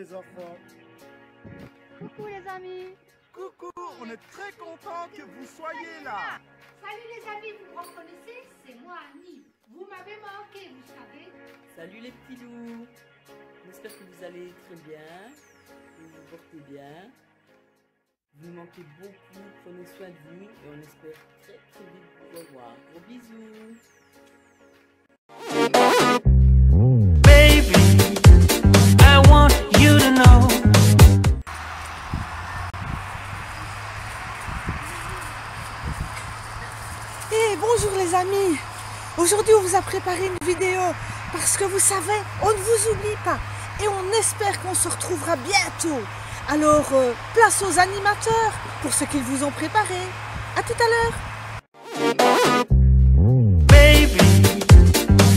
les enfants. Coucou les amis. Coucou, on est très content que vous soyez là. Salut les amis, vous me reconnaissez? C'est moi Annie. Vous m'avez manqué, vous savez. Salut les petits loups. J'espère que vous allez très bien, que vous vous portez bien. Vous nous manquez beaucoup, prenez soin de vous et on espère très vite vous revoir. Gros bisous. Baby, I want you to know. Hey, bonjour les amis. Aujourd'hui on vous a préparé une vidéo parce que vous savez, on ne vous oublie pas et on espère qu'on se retrouvera bientôt. Alors, place aux animateurs pour ce qu'ils vous ont préparé. À tout à l'heure. Baby,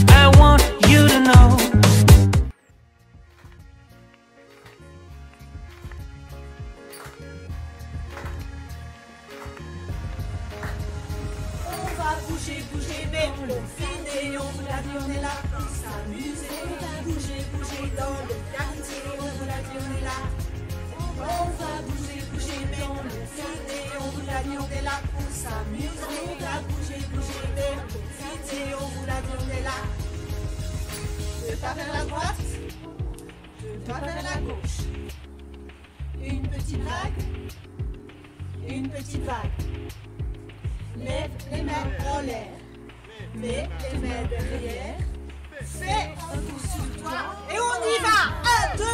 I want you to know. On va bouger, mais on le fait et on vous l'a dit, on est là pour s'amuser. On va bouger dans le quartier, on vous l'a dit, on est là. On va bouger, mais on le fait et on vous l'a dit, on est là pour s'amuser. On va bouger, mais on le fait et on vous l'a dit, on est là. De pas vers la droite, de pas vers la gauche. Une petite vague, une petite vague. Lève les mains en l'air, mets les mains derrière, fais un tour sur toi et on y va. 1, 2,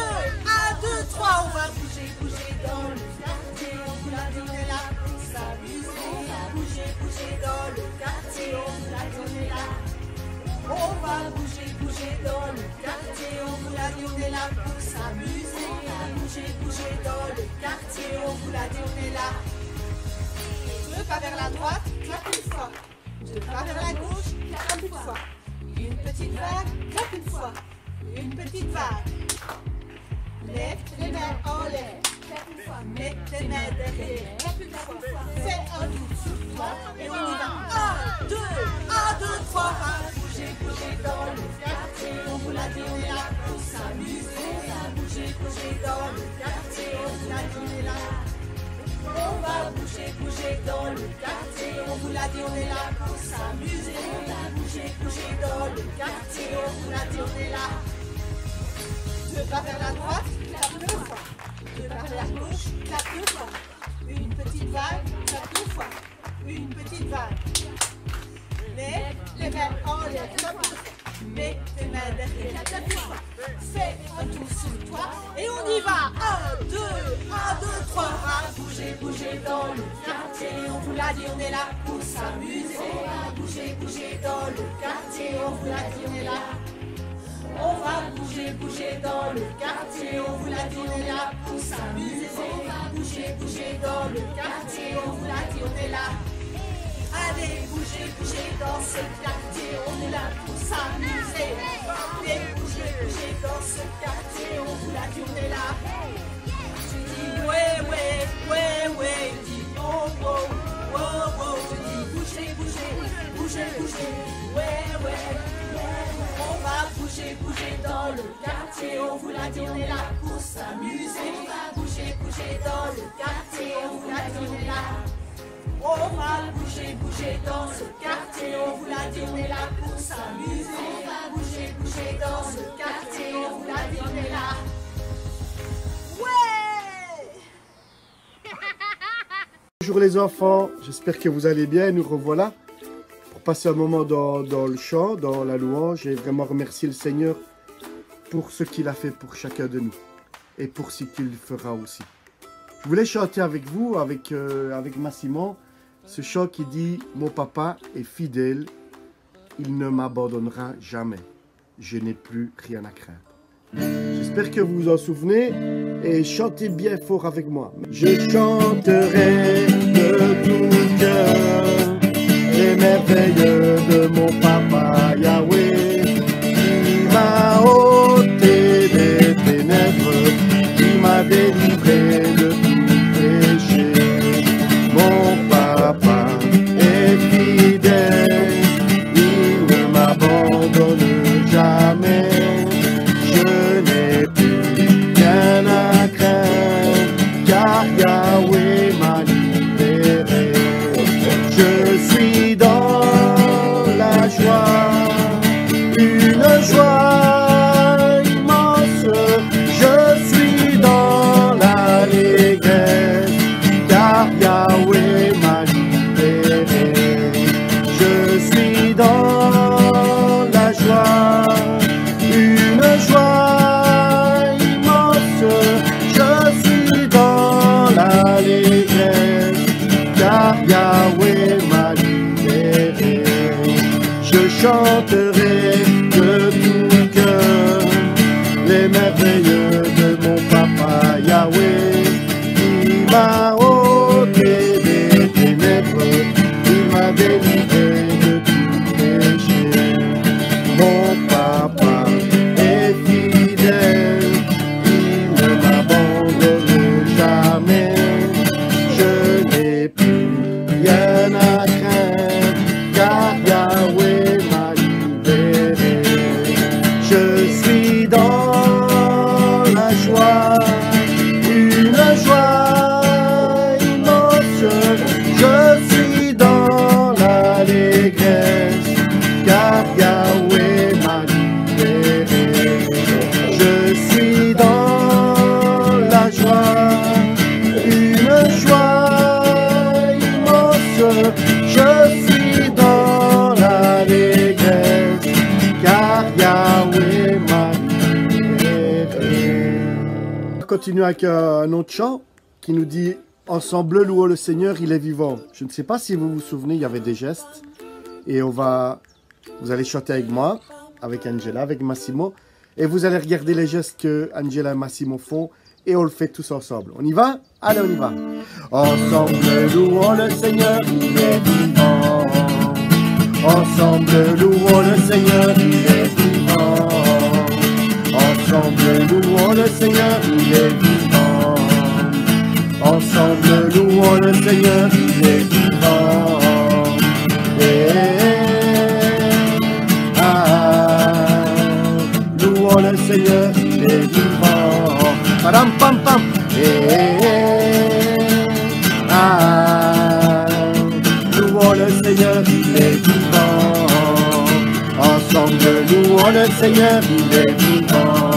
3, on va bouger dans le quartier, on vous l'a dit, on est là pour s'amuser. On va bouger dans le quartier, on vous l'a dit, on est là. On va bouger dans le quartier, on vous l'a dit, on est là pour s'amuser. On va bouger dans le quartier, on vous l'a dit, on est là. Deux pas vers la droite, clap une fois. Deux pas vers la gauche, clap une fois. Une petite vague, clap une fois. Une petite vague. Lève les mains en l'air, clap une fois. Mets tes mains derrière, clap une fois. Fais un tour sur toi et on y va. 1, 2, 3, on va bouger dans le quartier. On vous l'a dit, on est là pour s'amuser. On va bouger dans le quartier. On vous l'a dit, on est là. On va bouger dans le quartier, on vous l'a dit, on est là pour s'amuser. On va bouger dans le quartier, on vous l'a dit, on est là. Deux pas vers la droite, clap deux fois. Deux pas vers la gauche, clap deux fois. Une petite vague, clap deux fois. Une petite vague. Lève les mains en l'air, clap deux fois. Mets tes mains derrière, clap deux fois. Fais un tour sur toi et on y va. 1, 2, 3, on va bouger dans le quartier, on vous l'a dit, on est là pour s'amuser. On va bouger dans le quartier, on vous l'a dit, on est là. On va bouger dans le quartier, on vous l'a dit, on est là pour s'amuser. On va bouger dans le quartier, on vous l'a dit, on est là. Allez, bougez dans ce quartier, on est là pour s'amuser. Allez, bougez dans ce quartier, on vous l'a dit, on est là. Je dis ouais, je dis oh, je dis bougez, ouais. On va bouger dans le quartier, on vous l'a dit, on est là pour s'amuser. On va bouger dans le quartier, on vous l'a dit, on est là. On va bouger dans ce quartier, on vous l'a dit, on est là pour s'amuser. On va bouger dans ce quartier, on vous l'a dit, on est là. Bonjour les enfants, j'espère que vous allez bien. Nous revoilà pour passer un moment dans le chant, dans la louange et vraiment remercier le Seigneur pour ce qu'il a fait pour chacun de nous et pour ce qu'il fera aussi. Je voulais chanter avec vous, avec Massimo, ce chant qui dit « Mon papa est fidèle, il ne m'abandonnera jamais, je n'ai plus rien à craindre ». J'espère que vous vous en souvenez et chantez bien fort avec moi. Je chanterai de tout cœur les merveilles de mon papa Yahweh, qui m'a ôté des ténèbres, qui m'a délivré de tout péché. Mon papa est fidèle, il ne m'abandonne jamais. Je n'ai plus rien à car Yahweh m'a libéré. Je chanterai de tout cœur les merveilleux de mon papa Yahweh. Il m'a ôté des ténèbres, il m'a délivré de tout péché. Mon papa est fidèle, il ne m'abandonne jamais. Je n'ai plus rien à craindre, car Yahweh m'a libéré. Je suis dans la joie, une joie immense. Je suis dans l'allégresse, car Yahweh m'a libéré. Je suis dans la joie, une joie immense. Je suis dans l'allégresse, car Yahweh m'a libéré. On continue avec un autre chant qui nous dit « Ensemble, louons le Seigneur, il est vivant ». Je ne sais pas si vous vous souvenez, il y avait des gestes. Et vous allez chanter avec moi, avec Angela, avec Massimo. Et vous allez regarder les gestes que Angela et Massimo font. Et on le fait tous ensemble. On y va? Allez, on y va. Ensemble, louons le Seigneur, il est vivant. Ensemble, louons le Seigneur, il est vivant. Ensemble, louons le Seigneur, il est vivant. Ensemble, louons le Seigneur, il est vivant. Louons le Seigneur, il est vivant. Padam pam pam. Louons le Seigneur, il est vivant. Ensemble, louons le Seigneur, il est vivant.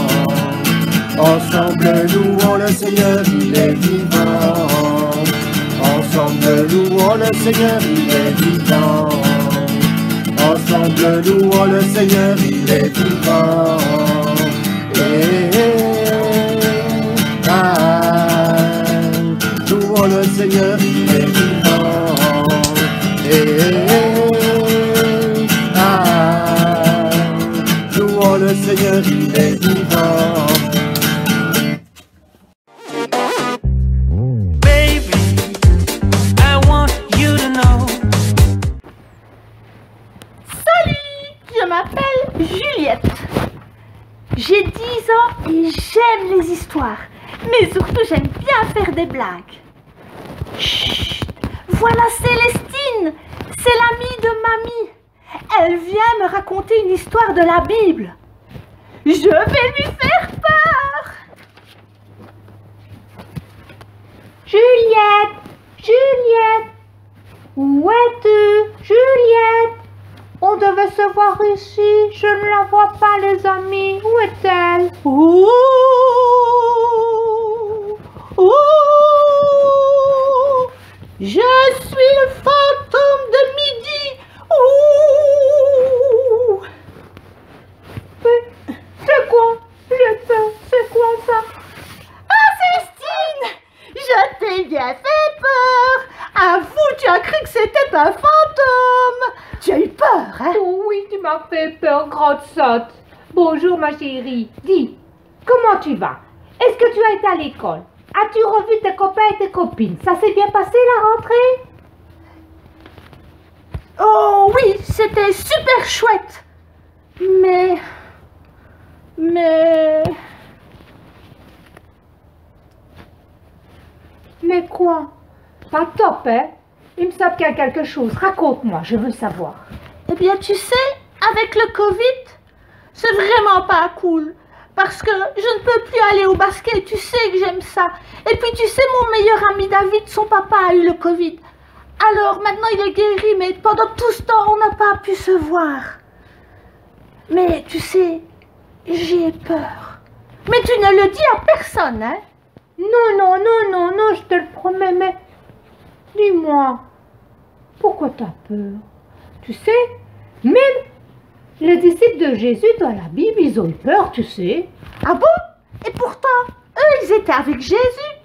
Ensemble, louons le Seigneur, il est vivant. Ensemble, louons le Seigneur, il est vivant. Ensemble, louons le Seigneur, il est vivant. Louons le Seigneur, il est vivant. Louons le Seigneur, il est vivant. Baby, I want you to know. Je m'appelle Juliette. J'ai 10 ans et j'aime les histoires. Mais surtout, j'aime bien faire des blagues. Chut! Voilà Célestine. C'est l'amie de mamie. Elle vient me raconter une histoire de la Bible. Je vais lui faire peur. Juliette, Juliette, où es-tu, Juliette? On devait se voir ici, je ne la vois pas les amis, où est-elle? Ouh, ouh, je suis le fantôme de midi, ouh. Mais c'est quoi? J'ai peur, c'est quoi ça? Ah Célestine, je t'ai bien fait peur. Avoue, tu as cru que c'était un fantôme. Tu as eu peur, hein? Oui, tu m'as fait peur, grande sotte. Bonjour, ma chérie. Dis, comment tu vas? Est-ce que tu as été à l'école? As-tu revu tes copains et tes copines? Ça s'est bien passé, la rentrée? Oh oui, c'était super chouette. Mais quoi? Pas top, hein? Il me semble qu'il y a quelque chose. Raconte-moi, je veux savoir. eh bien, tu sais, avec le Covid, c'est vraiment pas cool. Parce que je ne peux plus aller au basket, tu sais que j'aime ça. Et puis tu sais, mon meilleur ami David, son papa a eu le Covid. Alors maintenant il est guéri, mais pendant tout ce temps, on n'a pas pu se voir. Mais tu sais, j'ai peur. Mais tu ne le dis à personne, hein? Non, je te le promets, mais dis-moi, pourquoi t'as peur? Tu sais, même les disciples de Jésus dans la Bible, ils ont eu peur, tu sais. Ah bon? Et pourtant, eux, ils étaient avec Jésus.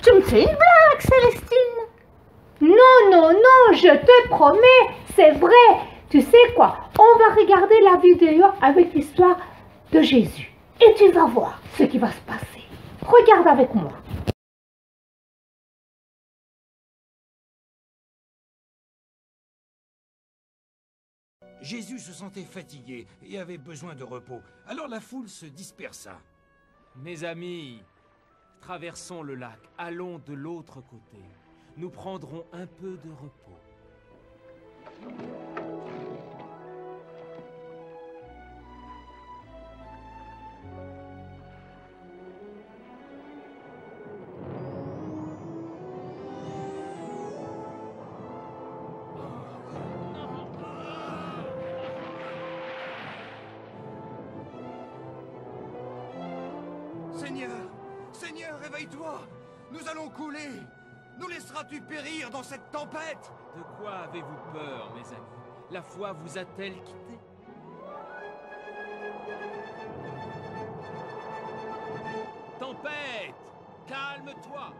Tu me fais une blague, Célestine? Non, non, non, je te promets, c'est vrai. Tu sais quoi? On va regarder la vidéo avec l'histoire de Jésus. Et tu vas voir ce qui va se passer. Regarde avec moi. Jésus se sentait fatigué et avait besoin de repos. Alors la foule se dispersa. Mes amis, traversons le lac, allons de l'autre côté. Nous prendrons un peu de repos. Seigneur, Seigneur, réveille-toi! Nous allons couler! Nous laisseras-tu périr dans cette tempête? De quoi avez-vous peur, mes amis? La foi vous a-t-elle quitté? Tempête! Calme-toi!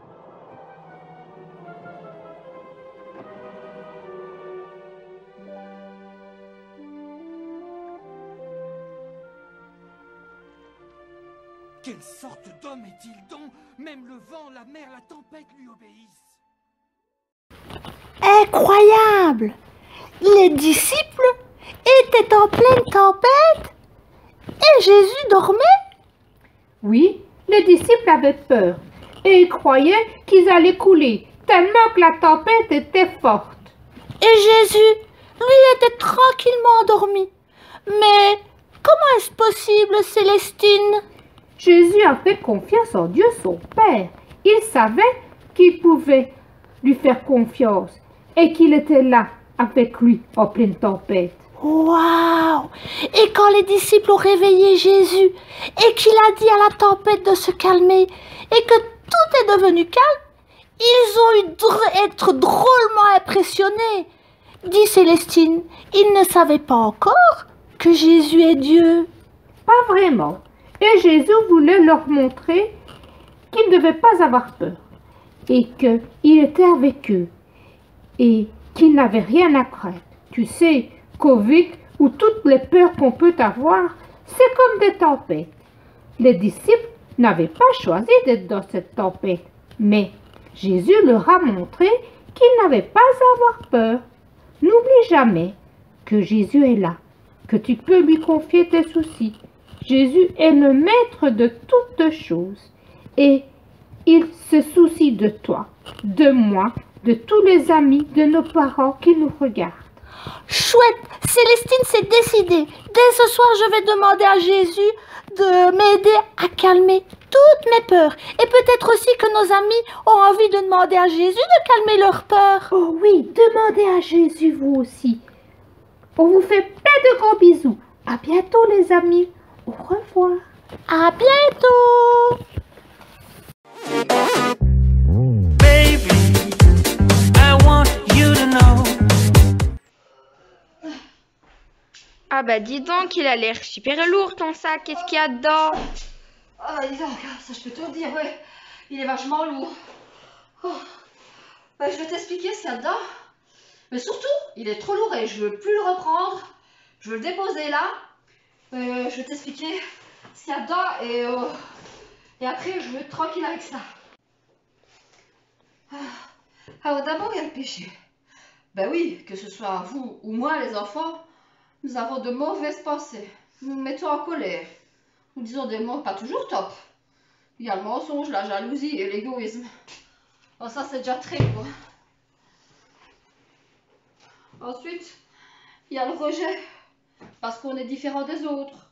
Quelle sorte d'homme est-il donc? Même le vent, la mer, la tempête lui obéissent. Incroyable! Les disciples étaient en pleine tempête et Jésus dormait. Oui, les disciples avaient peur et ils croyaient qu'ils allaient couler tellement que la tempête était forte. Et Jésus, lui, était tranquillement endormi. Mais comment est-ce possible, Célestine? Jésus a fait confiance en Dieu son Père. Il savait qu'il pouvait lui faire confiance et qu'il était là avec lui en pleine tempête. Waouh! Et quand les disciples ont réveillé Jésus et qu'il a dit à la tempête de se calmer et que tout est devenu calme, ils ont eu être drôlement impressionnés. Dit Célestine, ils ne savaient pas encore que Jésus est Dieu. Pas vraiment. Et Jésus voulait leur montrer qu'ils ne devaient pas avoir peur et qu'il était avec eux et qu'ils n'avaient rien à craindre. Tu sais, Covid ou toutes les peurs qu'on peut avoir, c'est comme des tempêtes. Les disciples n'avaient pas choisi d'être dans cette tempête, mais Jésus leur a montré qu'ils n'avaient pas à avoir peur. N'oublie jamais que Jésus est là, que tu peux lui confier tes soucis. Jésus est le maître de toutes choses et il se soucie de toi, de moi, de tous les amis, de nos parents qui nous regardent. Chouette, Célestine s'est décidée. Dès ce soir, je vais demander à Jésus de m'aider à calmer toutes mes peurs. Et peut-être aussi que nos amis ont envie de demander à Jésus de calmer leurs peurs. Oh oui, demandez à Jésus vous aussi. On vous fait plein de gros bisous. À bientôt les amis. Au revoir. À bientôt. Baby, I want you to know. Ah bah dis donc, il a l'air super lourd ton sac, qu'est-ce qu'il y a dedans? Ah bah dis donc, ça je peux te le dire, ouais. Il est vachement lourd. Oh. Bah, je vais t'expliquer ce qu'il y a dedans. Mais surtout, il est trop lourd et je veux plus le reprendre. Je veux le déposer là. Je vais t'expliquer ce qu'il y a dedans et après je veux être tranquille avec ça. Alors d'abord il y a le péché. Ben oui, que ce soit vous ou moi les enfants, nous avons de mauvaises pensées. Nous nous mettons en colère. Nous disons des mots pas toujours top. Il y a le mensonge, la jalousie et l'égoïsme. Oh, ça c'est déjà très beau. Ensuite, il y a le rejet. Parce qu'on est différent des autres.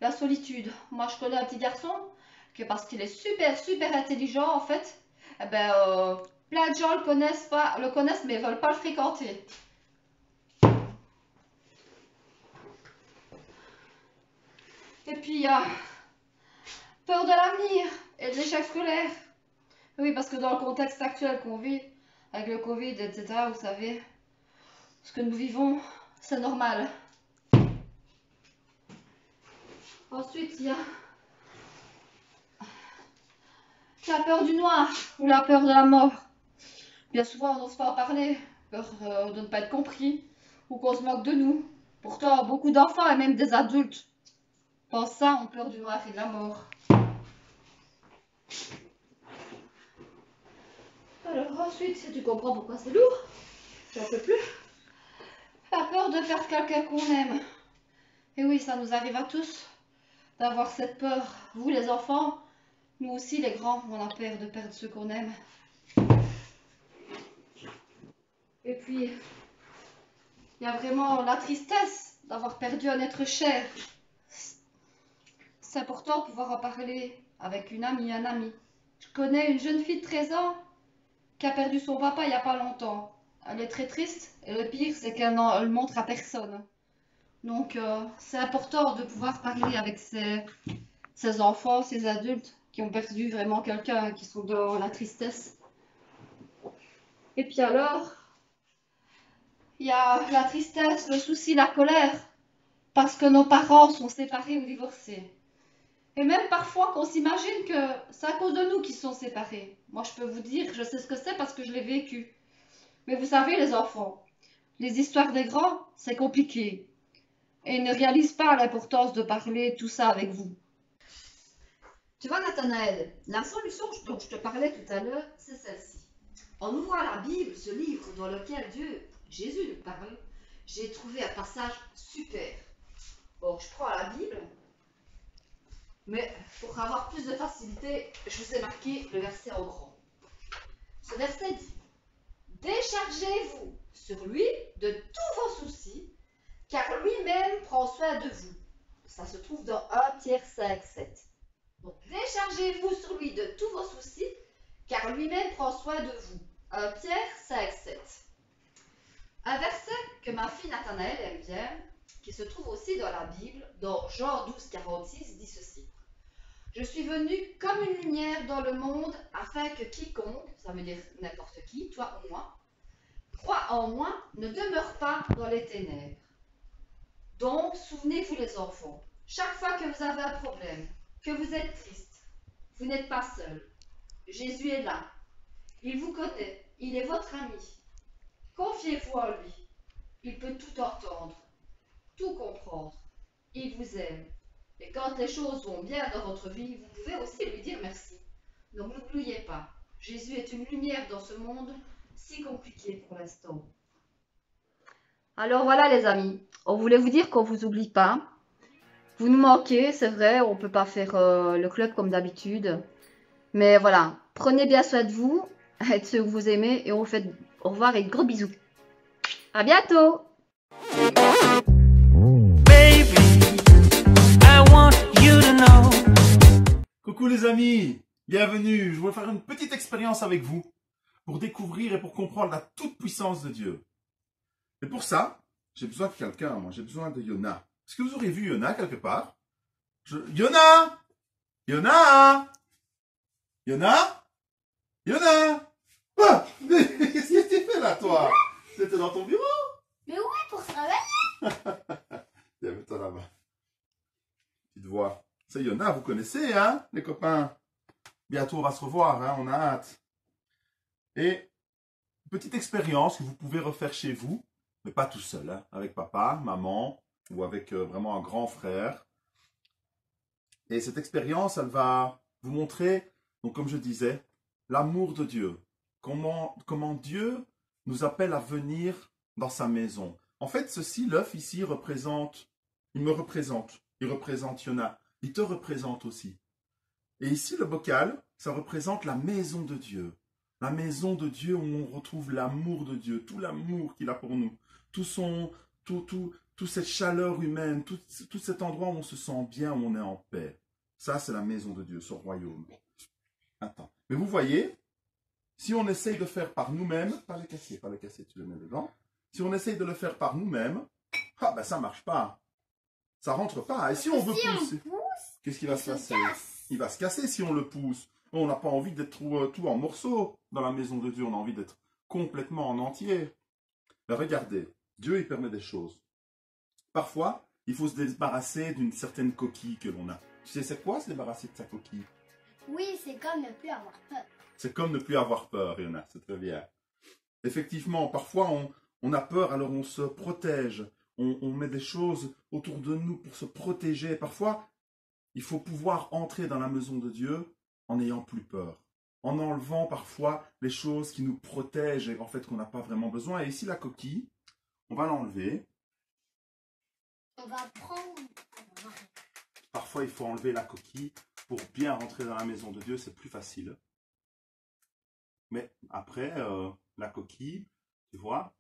La solitude. Moi, je connais un petit garçon que parce qu'il est super intelligent, en fait, eh ben, plein de gens le connaissent mais ne veulent pas le fréquenter. Et puis, il y a peur de l'avenir et de l'échec scolaire. Oui, parce que dans le contexte actuel qu'on vit, avec le Covid, etc., vous savez, ce que nous vivons, c'est normal. Ensuite, il y a la peur du noir ou la peur de la mort. Bien souvent, on n'ose pas en parler, peur de ne pas être compris, ou qu'on se moque de nous. Pourtant, beaucoup d'enfants et même des adultes pensent ça, ont peur du noir et de la mort. Alors ensuite, tu comprends pourquoi c'est lourd. J'en peux plus. La peur de perdre quelqu'un qu'on aime. Et oui, ça nous arrive à tous d'avoir cette peur. Vous les enfants, nous aussi les grands, on a peur de perdre ceux qu'on aime. Et puis, il y a vraiment la tristesse d'avoir perdu un être cher. C'est important de pouvoir en parler avec une amie, un ami. Je connais une jeune fille de 13 ans qui a perdu son papa il n'y a pas longtemps. Elle est très triste et le pire, c'est qu'elle ne le montre à personne. Donc, c'est important de pouvoir parler avec ces enfants, ces adultes qui ont perdu vraiment quelqu'un, qui sont dans la tristesse. Et puis alors, il y a la tristesse, le souci, la colère, parce que nos parents sont séparés ou divorcés. Et même parfois qu'on s'imagine que c'est à cause de nous qu'ils sont séparés. Moi, je peux vous dire, je sais ce que c'est parce que je l'ai vécu. Mais vous savez, les enfants, les histoires des grands, c'est compliqué. Et ils ne réalisent pas l'importance de parler tout ça avec vous. Tu vois, Nathanaël, la solution dont je te parlais tout à l'heure, c'est celle-ci. En ouvrant la Bible, ce livre dans lequel Jésus nous parle, j'ai trouvé un passage super. Or, je prends la Bible, mais pour avoir plus de facilité, je vous ai marqué le verset en grand. Ce verset dit: déchargez-vous sur lui de tous vos soucis, car lui-même prend soin de vous. Ça se trouve dans 1 Pierre 5, 7. Donc, déchargez-vous sur lui de tous vos soucis, car lui-même prend soin de vous. 1 Pierre 5, 7. Un verset que ma fille Nathanaël aime bien, qui se trouve aussi dans la Bible, dans Jean 12, 46, dit ceci. Je suis venu comme une lumière dans le monde, afin que quiconque, ça veut dire n'importe qui, toi ou moi, croit en moi, ne demeure pas dans les ténèbres. Donc, souvenez-vous les enfants, chaque fois que vous avez un problème, que vous êtes triste, vous n'êtes pas seul. Jésus est là. Il vous connaît. Il est votre ami. Confiez-vous en lui. Il peut tout entendre, tout comprendre. Il vous aime. Et quand les choses vont bien dans votre vie, vous pouvez aussi lui dire merci. Donc n'oubliez pas, Jésus est une lumière dans ce monde si compliqué pour l'instant. Alors voilà les amis, on voulait vous dire qu'on ne vous oublie pas. Vous nous manquez, c'est vrai, on ne peut pas faire le club comme d'habitude. Mais voilà, prenez bien soin de vous, de ceux que vous aimez, et on vous fait au revoir et de gros bisous. À bientôt! Baby, I want you to know. Coucou les amis, bienvenue. Je voulais faire une petite expérience avec vous pour découvrir et pour comprendre la toute-puissance de Dieu. Et pour ça, j'ai besoin de quelqu'un, moi. J'ai besoin de Yona. Est-ce que vous aurez vu Yona quelque part? Yona! Yona! Yona? Yona! Ah, qu'est-ce que tu fais là, toi? T'étais dans ton bureau? Mais ouais, pour travailler. Viens, mets-toi là-bas. Petite voix. C'est Yona, vous connaissez, hein, les copains? Bientôt, on va se revoir, hein, on a hâte. Et petite expérience que vous pouvez refaire chez vous, mais pas tout seul, hein, avec papa, maman, ou avec vraiment un grand frère. Et cette expérience, elle va vous montrer, donc comme je disais, l'amour de Dieu. Comment Dieu nous appelle à venir dans sa maison. En fait, ceci, l'œuf ici, il me représente. Il représente Yona. Il te représente aussi. Et ici, le bocal, ça représente la maison de Dieu. La maison de Dieu où on retrouve l'amour de Dieu, tout l'amour qu'il a pour nous, toute cette chaleur humaine, tout cet endroit où on se sent bien, où on est en paix. Ça, c'est la maison de Dieu, son royaume. Attends. Mais vous voyez, si on essaye de faire par nous-mêmes, pas le casser, tu le mets dedans. Si on essaye de le faire par nous-mêmes, ah ben ça marche pas. Ça rentre pas. Et si on veut pousser, qu'est-ce qui va se passer? Il va se casser si on le pousse. On n'a pas envie d'être tout en morceaux dans la maison de Dieu. On a envie d'être complètement en entier. Mais regardez, Dieu, il permet des choses. Parfois, il faut se débarrasser d'une certaine coquille que l'on a. Tu sais, c'est quoi se débarrasser de sa coquille? Oui, c'est comme ne plus avoir peur. C'est comme ne plus avoir peur, Yona. C'est très bien. Effectivement, parfois on a peur, alors on se protège. On met des choses autour de nous pour se protéger. Parfois, il faut pouvoir entrer dans la maison de Dieu en n'ayant plus peur. En enlevant parfois les choses qui nous protègent et en fait qu'on n'a pas vraiment besoin. Et ici, la coquille, on va l'enlever. On va prendre... Parfois, il faut enlever la coquille pour bien rentrer dans la maison de Dieu. C'est plus facile. Mais après, la coquille, tu vois,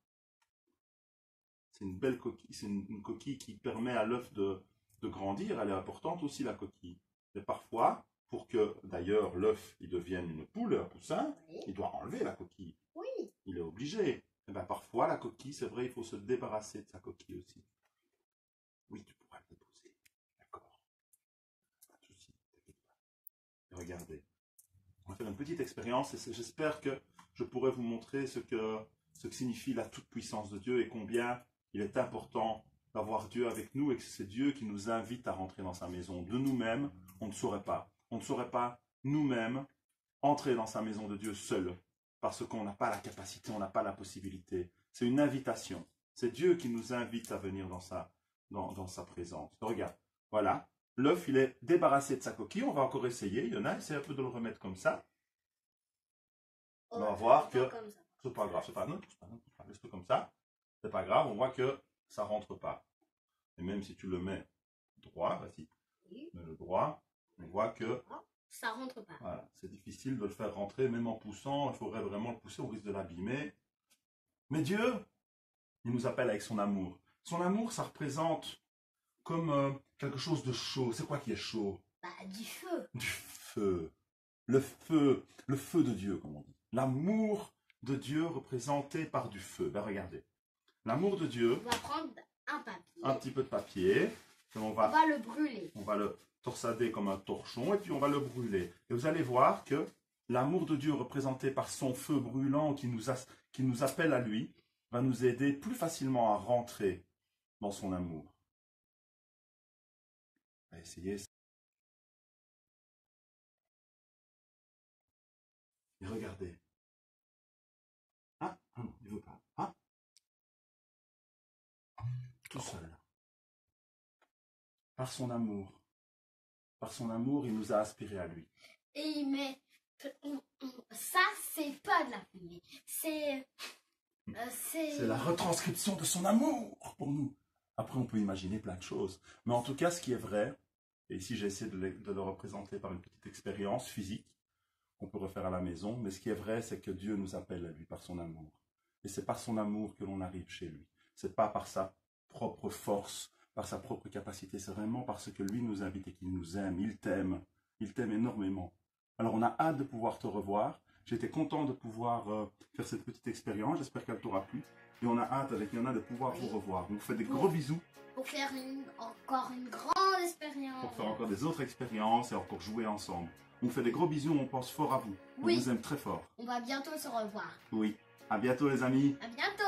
c'est une belle coquille. C'est une coquille qui permet à l'œuf de grandir. Elle est importante aussi, la coquille. Mais parfois, pour que d'ailleurs l'œuf il devienne une poule, un poussin, il doit enlever la coquille. Oui. Il est obligé. Et bien, parfois, la coquille, c'est vrai, il faut se débarrasser de sa coquille aussi. Oui, tu pourras le déposer. D'accord. Pas de souci, t'inquiète pas. Et regardez. On va faire une petite expérience et j'espère que je pourrai vous montrer ce que signifie la toute-puissance de Dieu et combien il est important d'avoir Dieu avec nous et que c'est Dieu qui nous invite à rentrer dans sa maison. De nous-mêmes, on ne saurait pas. On ne saurait pas nous-mêmes entrer dans sa maison de Dieu seul parce qu'on n'a pas la capacité, on n'a pas la possibilité. C'est une invitation. C'est Dieu qui nous invite à venir dans sa présence. Regarde, voilà. L'œuf, il est débarrassé de sa coquille. On va encore essayer. Il y en a, essaie un peu de le remettre comme ça. On va voir que c'est pas grave. C'est pas, non, laisse-le comme ça. C'est pas grave. On voit que ça rentre pas. Et même si tu le mets droit, vas-y, mets le droit. On voit que ça rentre pas. Voilà, c'est difficile de le faire rentrer, même en poussant. Il faudrait vraiment le pousser, on risque de l'abîmer. Mais Dieu, il nous appelle avec son amour. Son amour, ça représente comme quelque chose de chaud. C'est quoi qui est chaud? Bah, du feu. Du feu. Le feu de Dieu, comme on dit. L'amour de Dieu représenté par du feu. Ben regardez. L'amour de Dieu. On va prendre un papier. Un petit peu de papier. Et on va le brûler. On va le torsader comme un torchon et puis on va le brûler. Et vous allez voir que l'amour de Dieu représenté par son feu brûlant qui nous appelle à lui va nous aider plus facilement à rentrer dans son amour. On va essayer. Et regardez. Ah, non, il ne veut pas. Ah. Tout seul. Par son amour. Par son amour, il nous a aspirés à lui. Et mais ça, c'est pas de la fumée. C'est la retranscription de son amour pour nous. Après, on peut imaginer plein de choses. Mais en tout cas, ce qui est vrai, et ici j'ai essayé de le représenter par une petite expérience physique qu'on peut refaire à la maison, mais ce qui est vrai, c'est que Dieu nous appelle à lui par son amour. Et c'est par son amour que l'on arrive chez lui. C'est pas par sa propre force, par sa propre capacité. C'est vraiment parce que lui nous invite et qu'il nous aime. Il t'aime. Il t'aime énormément. Alors, on a hâte de pouvoir te revoir. J'étais content de pouvoir faire cette petite expérience. J'espère qu'elle t'aura plu. Et on a hâte avec Yana de pouvoir vous revoir. On vous fait des gros bisous. Pour faire encore une grande expérience. Pour faire encore des autres expériences et encore jouer ensemble. On vous fait des gros bisous. On pense fort à vous. Oui. On vous aime très fort. On va bientôt se revoir. Oui. À bientôt les amis. À bientôt.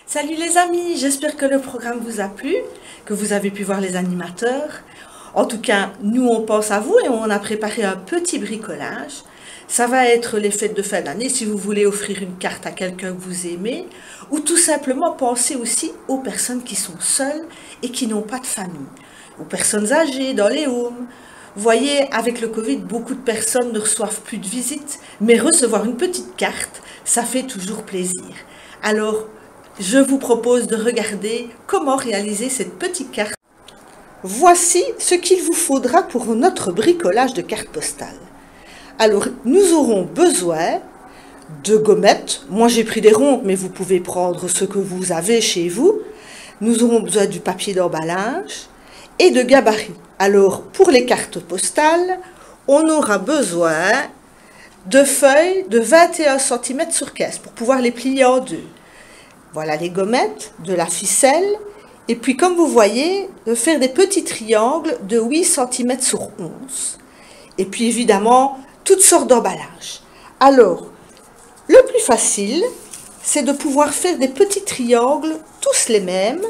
Salut les amis, j'espère que le programme vous a plu, que vous avez pu voir les animateurs. En tout cas, nous on pense à vous et on a préparé un petit bricolage. Ça va être les fêtes de fin d'année si vous voulez offrir une carte à quelqu'un que vous aimez ou tout simplement penser aussi aux personnes qui sont seules et qui n'ont pas de famille, aux personnes âgées dans les homes. Vous voyez, avec le Covid, beaucoup de personnes ne reçoivent plus de visites, mais recevoir une petite carte, ça fait toujours plaisir. Alors, je vous propose de regarder comment réaliser cette petite carte. Voici ce qu'il vous faudra pour notre bricolage de carte postale. Alors, nous aurons besoin de gommettes. Moi, j'ai pris des rondes, mais vous pouvez prendre ce que vous avez chez vous. Nous aurons besoin du papier d'emballage et de gabarits. Alors, pour les cartes postales, on aura besoin de feuilles de 21 cm sur 15 pour pouvoir les plier en deux. Voilà les gommettes, de la ficelle, et puis comme vous voyez, de faire des petits triangles de 8 cm sur 11. Et puis évidemment, toutes sortes d'emballages. Alors, le plus facile, c'est de pouvoir faire des petits triangles, tous les mêmes.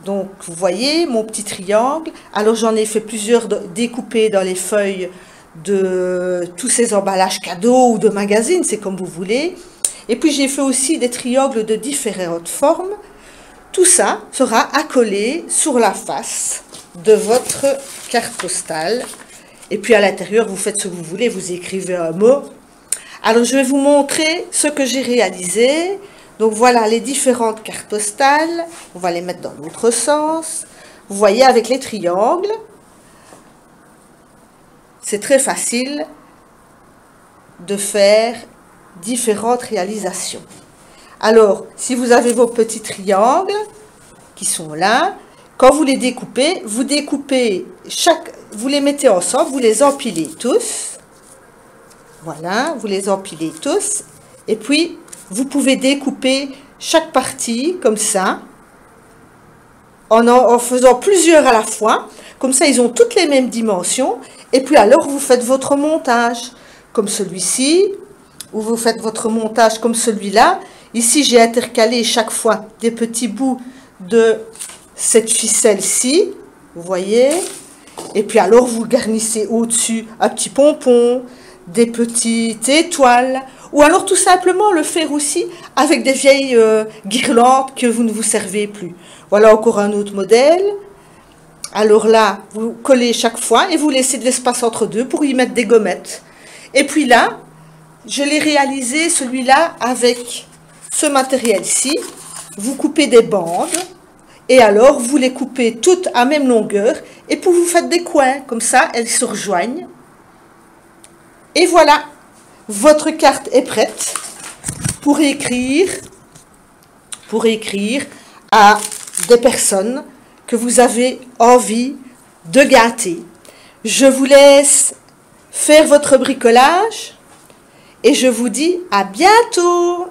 Donc, vous voyez mon petit triangle. Alors, j'en ai fait plusieurs découpés dans les feuilles de tous ces emballages cadeaux ou de magazines, c'est comme vous voulez. Et puis, j'ai fait aussi des triangles de différentes formes. Tout ça sera accolé sur la face de votre carte postale. Et puis, à l'intérieur, vous faites ce que vous voulez, vous écrivez un mot. Alors, je vais vous montrer ce que j'ai réalisé. Donc, voilà les différentes cartes postales. On va les mettre dans l'autre sens. Vous voyez, avec les triangles, c'est très facile de faire différentes réalisations. Alors, si vous avez vos petits triangles qui sont là, quand vous les découpez, vous les mettez ensemble, vous les empilez tous. Voilà, vous les empilez tous. Et puis, vous pouvez découper chaque partie comme ça, en faisant plusieurs à la fois. Comme ça, ils ont toutes les mêmes dimensions. Et puis alors, vous faites votre montage comme celui-ci, ou vous faites votre montage comme celui-là. Ici, j'ai intercalé chaque fois des petits bouts de cette ficelle-ci, vous voyez. Et puis alors, vous garnissez au-dessus un petit pompon, des petites étoiles, ou alors tout simplement le faire aussi avec des vieilles guirlandes que vous ne vous servez plus. Voilà encore un autre modèle. Alors là, vous collez chaque fois et vous laissez de l'espace entre deux pour y mettre des gommettes. Et puis là, je l'ai réalisé celui-là avec ce matériel-ci. Vous coupez des bandes et alors vous les coupez toutes à même longueur et puis vous faites des coins. Comme ça, elles se rejoignent. Et voilà, votre carte est prête pour écrire à des personnes que vous avez envie de gâter. Je vous laisse faire votre bricolage et je vous dis à bientôt.